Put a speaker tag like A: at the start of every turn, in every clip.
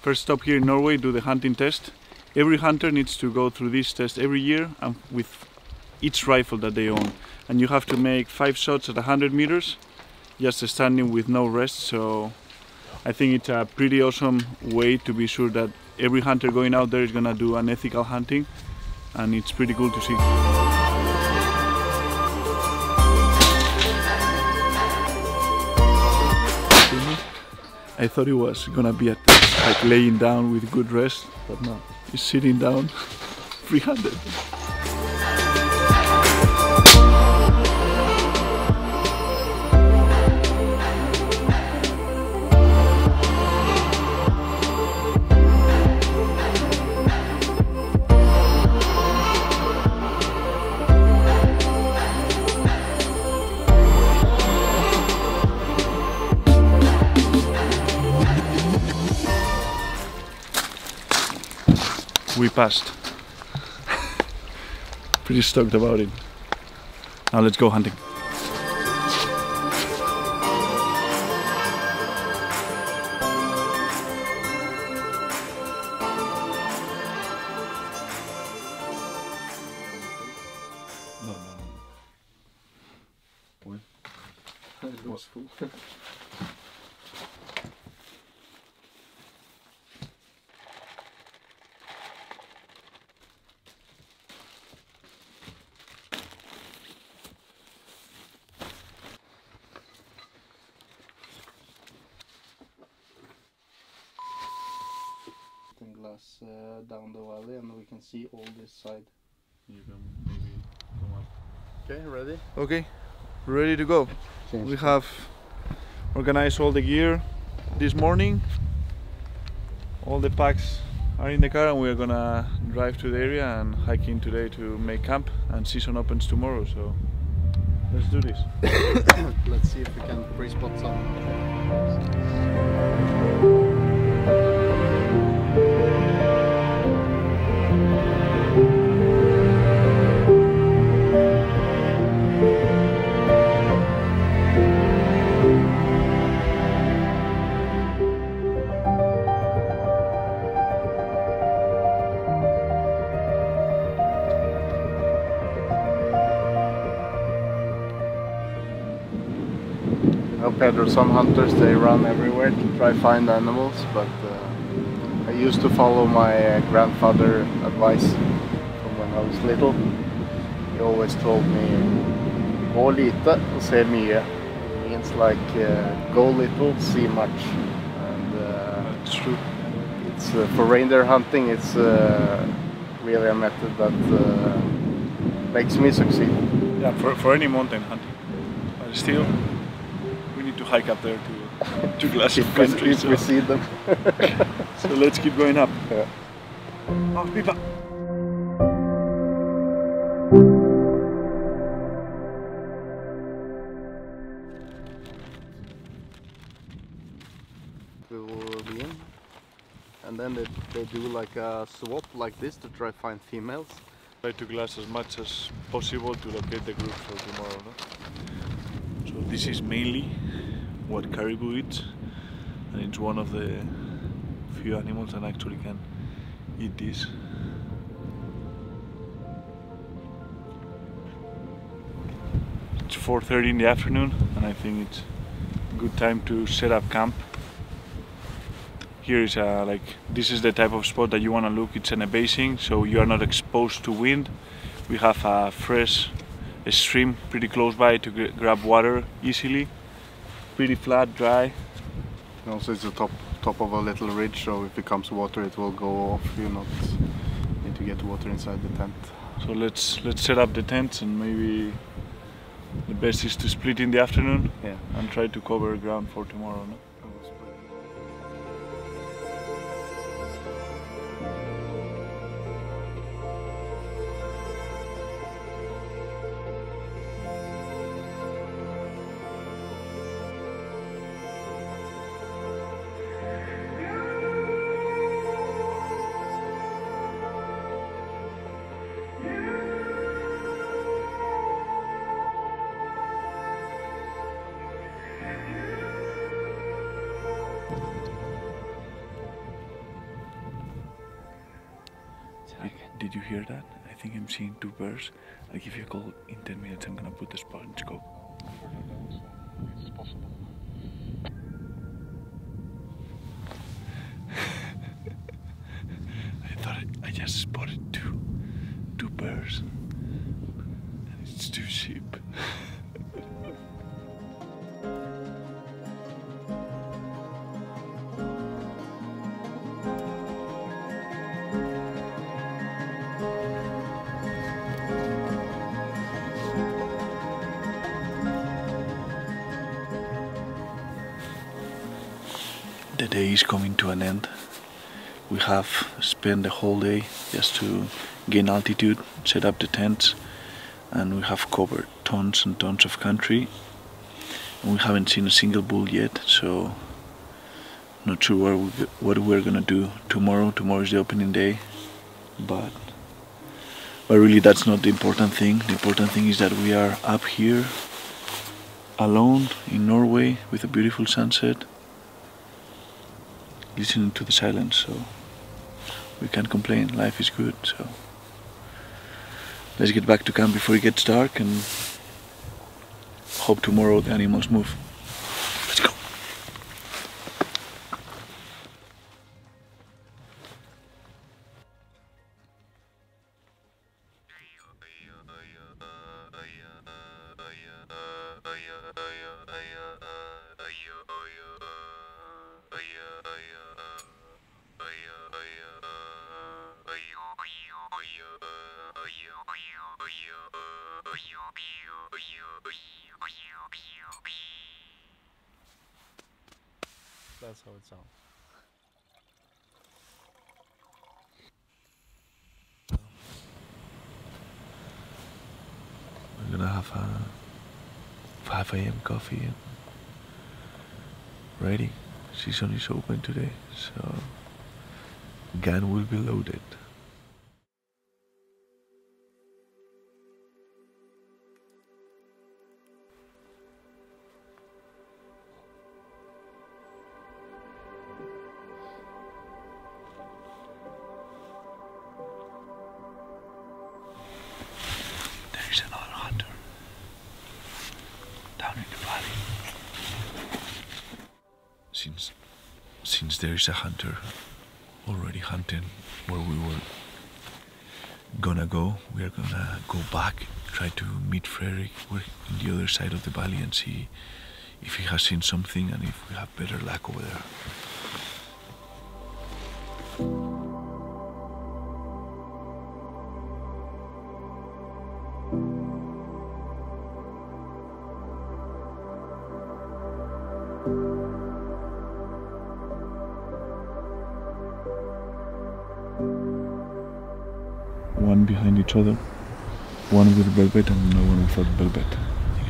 A: first stop here in Norway, do the hunting test. Every hunter needs to go through this test every year and with each rifle that they own. And you have to make 5 shots at 100 meters, just standing with no rest. So I think it's a pretty awesome way to be sure that every hunter going out there is gonna do an ethical hunting, and it's pretty cool to see. I thought it was gonna be like laying down with good rest, but no, he's sitting down, free-handed. We passed. Pretty stoked about it. Now let's go hunting. No. What? It was full.
B: Glass down the valley, and we can see all this side.
A: You can maybe come up.
B: Okay, ready?
A: Okay, ready to go. We have organized all the gear this morning. All the packs are in the car, and we are gonna drive to the area and hike in today to make camp, and season opens tomorrow, so let's do this.
B: Let's see if we can pre-spot some. Pedro, some hunters, they run everywhere to try find animals, but I used to follow my grandfather advice from when I was little. He always told me, gå lite och se mye. It means like go little, see much. And
A: it's true.
B: It's for reindeer hunting, it's really a method that makes me succeed.
A: Yeah, for any mountain hunting, but still we need to hike up there to glacier country.
B: If we see them.
A: So let's keep going up.
B: Yeah.
A: Oh, Pipa.
B: We will be in, and then they do like a swap like this to try find females.
A: Try to glass as much as possible to locate the group for tomorrow. No? So this is mainly what caribou eats, and it's one of the few animals that actually can eat this. It's 4:30 in the afternoon, and I think it's a good time to set up camp. Here is this is the type of spot that you want to look. It's an immersing, so you are not exposed to wind. We have a fresh stream pretty close by to grab water easily. Pretty flat, dry.
B: And also it's the top of a little ridge, so if it comes water it will go off. You not need to get water inside the tent.
A: So let's set up the tents, and maybe the best is to split in the afternoon,
B: yeah,
A: and try to cover ground for tomorrow. No? Did you hear that? I think I'm seeing 2 bears. I'll give you a call in 10 minutes. I'm gonna put the spot in scope.
B: It's possible.
A: I thought I just spotted two bears. And it's 2 sheep. The day is coming to an end. We have spent the whole day just to gain altitude, set up the tents, and we have covered tons and tons of country. And we haven't seen a single bull yet, so not sure what we're gonna do tomorrow. Tomorrow is the opening day, but really that's not the important thing. The important thing is that we are up here alone in Norway with a beautiful sunset, listening to the silence, so we can't complain. Life is good. So let's get back to camp before it gets dark and hope tomorrow the animals move. Let's go.
B: That's how it sounds.
A: We're gonna have a 5 a.m. coffee and ready. Season is open today, so gun will be loaded. There's another hunter down in the valley. Since there is a hunter already hunting where we were gonna go, we are gonna go back, try to meet Frederick. We're in the other side of the valley and see if he has seen something and if we have better luck over there. One behind each other, one with velvet and another one without velvet.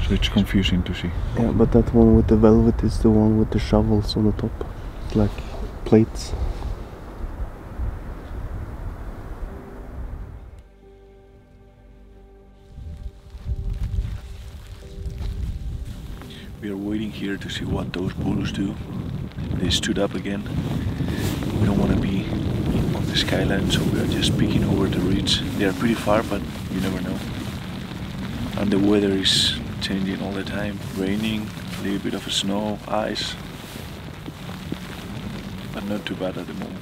A: So it's confusing to see.
B: Yeah, but that one with the velvet is the one with the shovels on the top. It's like plates.
A: We are waiting here to see what those bulls do. They stood up again. We don't want to be on the skyline, so we are just peeking over the ridge. They are pretty far, but you never know. And the weather is changing all the time. Raining, a little bit of snow, ice. But not too bad at the moment.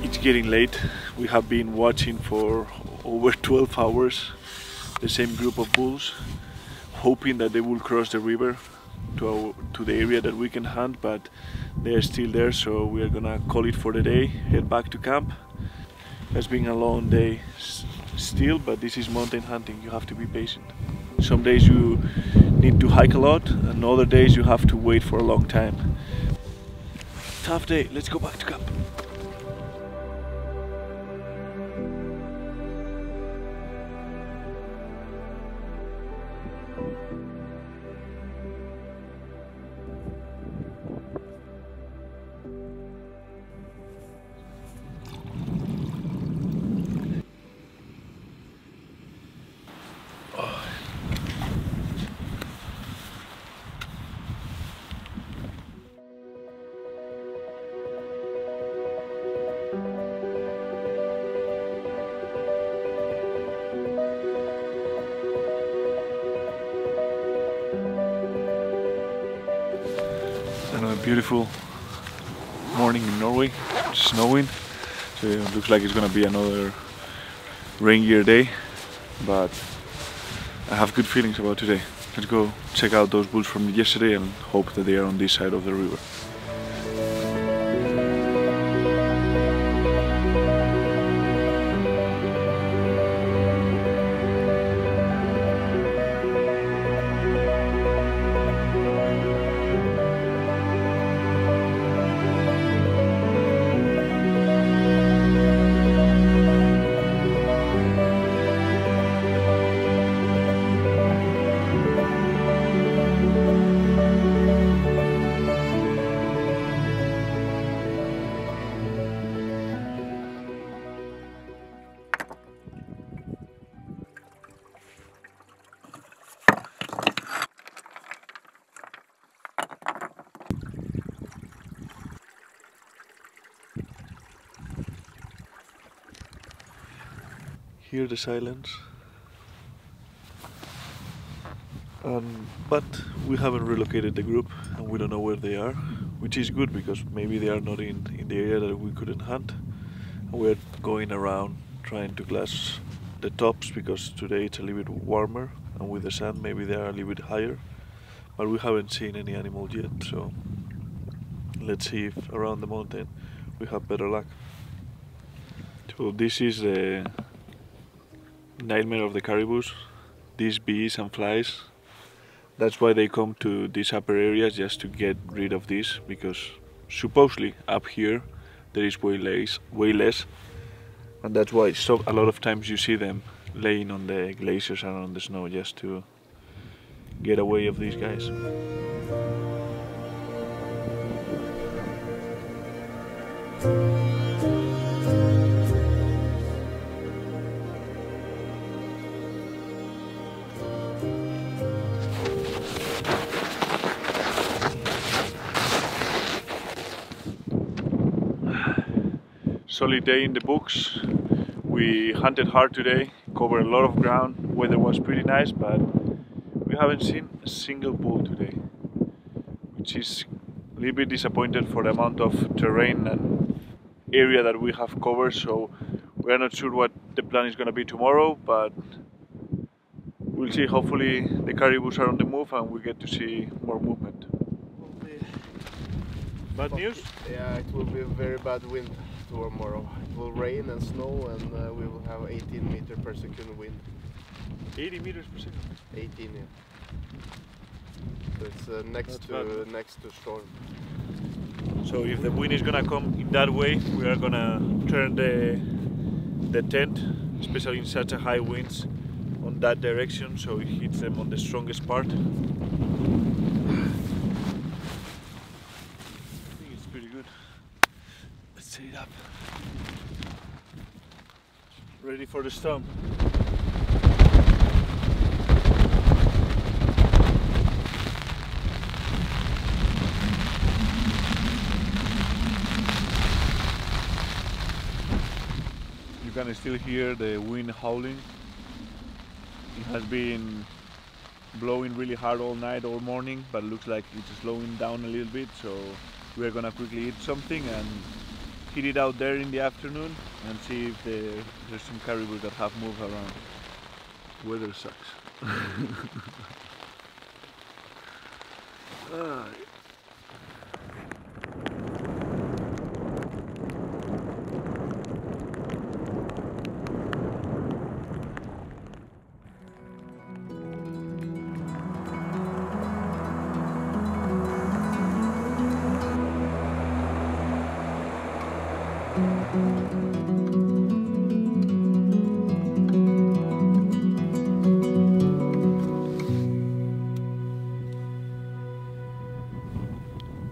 A: It's getting late. We have been watching for over 12 hours the same group of bulls, hoping that they will cross the river to the area that we can hunt, but they are still there, so we are gonna call it for the day, head back to camp. It's been a long day still, but this is mountain hunting. You have to be patient. Some days you need to hike a lot, and other days you have to wait for a long time. Tough day. Let's go back to camp. Beautiful morning in Norway, snowing, so it looks like it's gonna be another rainier day, but I have good feelings about today. Let's go check out those bulls from yesterday and hope that they are on this side of the river. Hear the silence, but we haven't relocated the group and we don't know where they are, which is good because maybe they are not in the area that we couldn't hunt, and we're going around trying to glass the tops because today it's a little bit warmer and with the sun maybe they are a little bit higher, but we haven't seen any animal yet, so let's see if around the mountain we have better luck. So this is the nightmare of the caribous, these bees and flies. That's why they come to these upper areas, just to get rid of this, because supposedly up here there is way less, and that's why a lot of times you see them laying on the glaciers and on the snow just to get away of these guys. Solid day in the books. We hunted hard today, covered a lot of ground, weather was pretty nice, but we haven't seen a single bull today, which is a little bit disappointed for the amount of terrain and area that we have covered, so we are not sure what the plan is going to be tomorrow, but we'll see. Hopefully the caribous are on the move and we get to see more movement. Bad news?
B: Yeah, it will be a very bad wind tomorrow. It will rain and snow, and we will have 18 meters per second wind.
A: 80 meters per second?
B: 18, yeah. So it's next to storm.
A: So if the wind is gonna come in that way, we are gonna turn the tent, especially in such a high winds, on that direction, so it hits them on the strongest part. I think it's pretty good. Let's set it up. Ready for the storm. You can still hear the wind howling. It has been blowing really hard all night, all morning, but it looks like it's slowing down a little bit, so we're gonna quickly eat something and hit it out there in the afternoon and see if there's some caribou that have moved around. Weather sucks.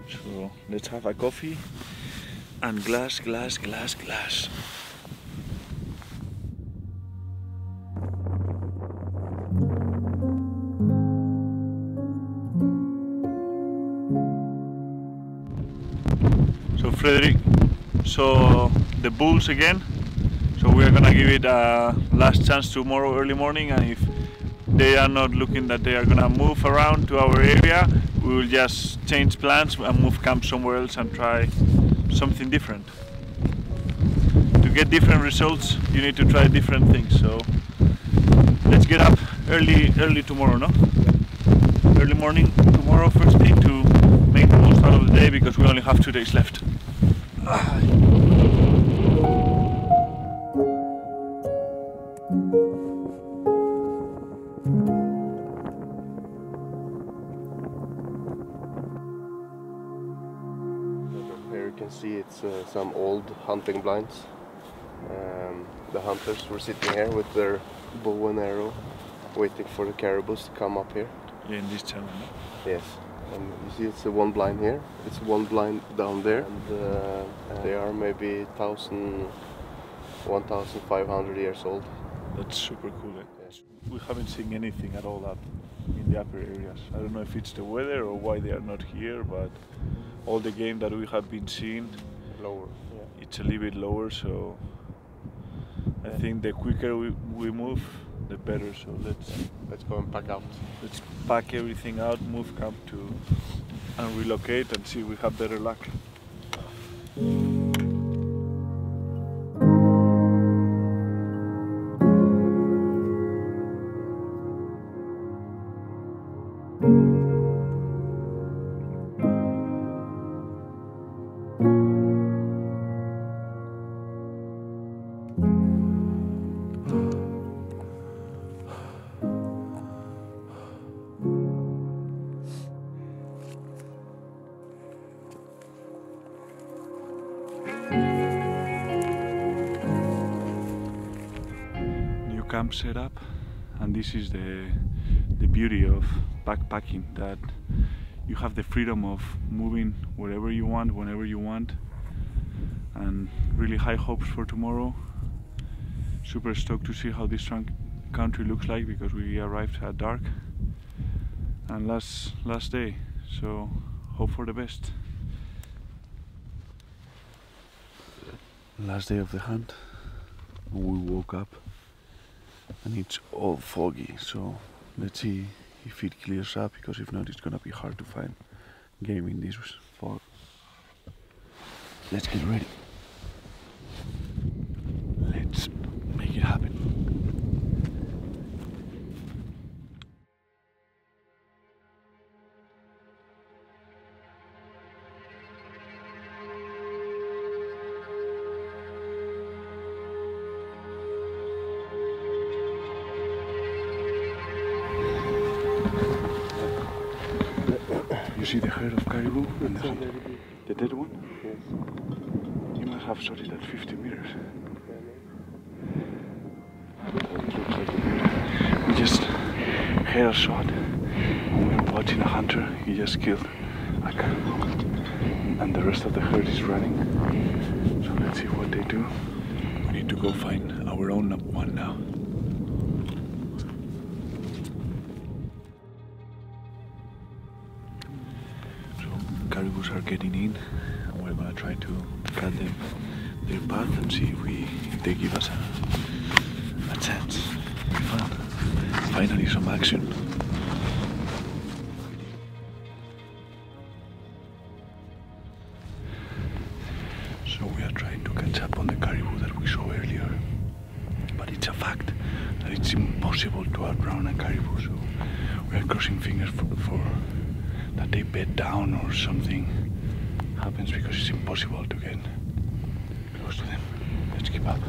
A: So let's have a coffee and glass. So Frederick saw the bulls again, so we are gonna give it a last chance tomorrow early morning, and if they are not looking that they are gonna move around to our area, we we will just change plans and move camp somewhere else and try something different. To get different results, you need to try different things. So let's get up early tomorrow, no? Early morning tomorrow, first thing, to make the most out of the day, because we only have 2 days left.
C: Here you can see it's some old hunting blinds. The hunters were sitting here with their bow and arrow, waiting for the caribous to come up here.
A: Yeah, in this channel, no?
C: Yes, and you see it's one blind here, it's one blind down there, and they are maybe 1,500 years old.
A: That's super cool. Eh? Yeah. We haven't seen anything at all up in the upper areas. I don't know if it's the weather or why they are not here, but all the game that we have been seeing,
C: Lower. Yeah.
A: it's a little bit lower, so I think the quicker we move, the better. So
C: Let's go and pack out.
A: let's pack everything out, move camp and relocate, and see if we have better luck. Camp setup, and this is the beauty of backpacking, that you have the freedom of moving wherever you want, whenever you want, and really high hopes for tomorrow. Super stoked to see how this country looks like, because we arrived at dark and last day, so hope for the best. Last day of the hunt, we woke up and it's all foggy, so let's see if it clears up, because if not, it's gonna be hard to find game in this fog. Let's get ready. Let's make it happen. You see the herd of caribou and the dead one?
C: Yes.
A: You must have shot it at 50 meters. We just had a shot and we were watching a hunter. He just killed a caribou and the rest of the herd is running. So let's see what they do. We need to go find our own one now. Caribous are getting in, and we're gonna try to cut them their path and see if they give us a chance. Fun. Finally some action. So we are trying to catch up on the caribou that we saw earlier, but it's a fact that it's impossible to outrun a caribou, so we are crossing fingers for that they bed down or something happens, because it's impossible to get close to them. Let's keep up.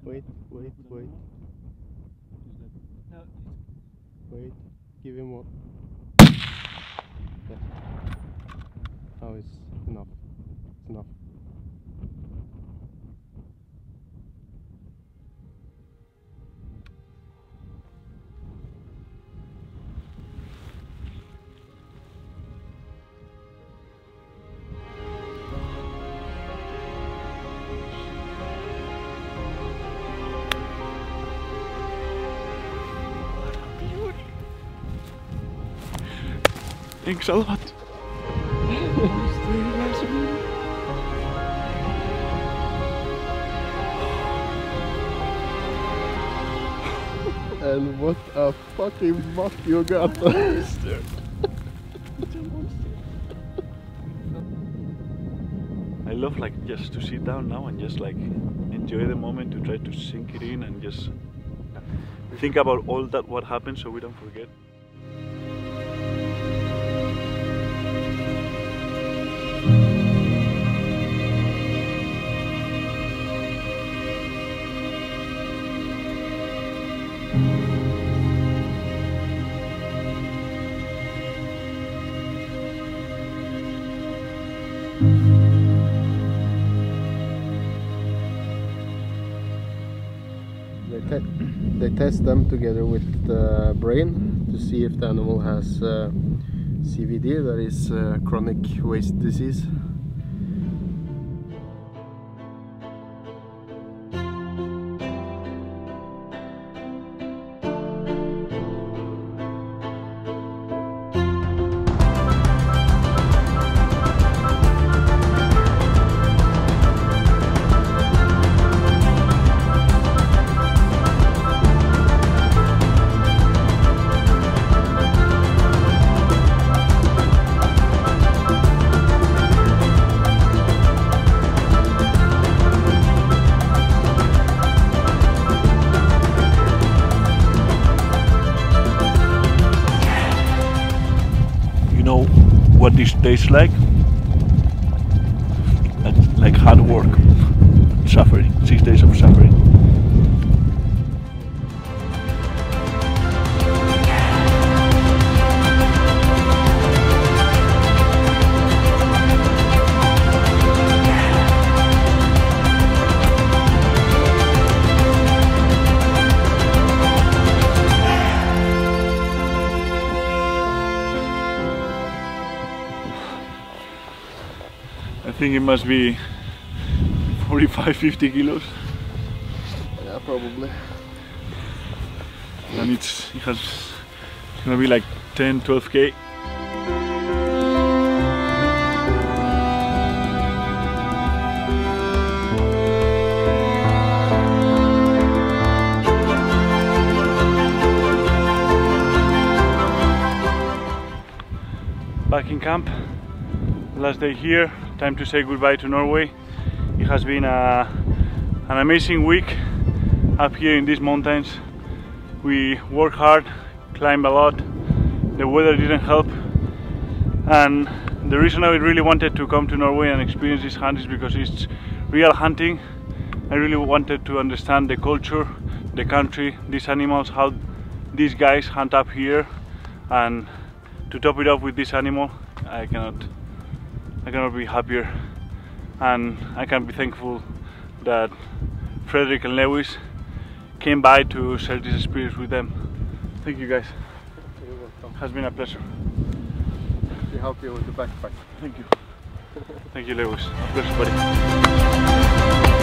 C: Wait.
D: No,
C: Wait. Give him one. Yeah. Now it's enough. It's enough.
A: Thanks a lot.
C: And what a fucking buck you got!
A: I love like just to sit down now and just like enjoy the moment, to try to sink it in and just think about all that what happened so we don't forget.
C: They test them together with the brain to see if the animal has CVD, that is chronic waste disease.
A: What this tastes like hard work, suffering, 6 days of suffering. I think it must be 45-50 kilos.
C: Yeah, probably.
A: And it's gonna be like 10-12k. Back in camp, last day here. Time to say goodbye to Norway. It has been an amazing week up here in these mountains. We worked hard, climbed a lot. The weather didn't help, and the reason I really wanted to come to Norway and experience this hunt is because it's real hunting. I really wanted to understand the culture, the country, these animals, how these guys hunt up here, and to top it off with this animal, I cannot be happier, and I can be thankful that Frederick and Lewis came by to share this experience with them. Thank you guys.
C: You're welcome.
A: It has been a pleasure.
C: Let me help you with the backpack.
A: Thank you. Thank you, Lewis. A pleasure, buddy.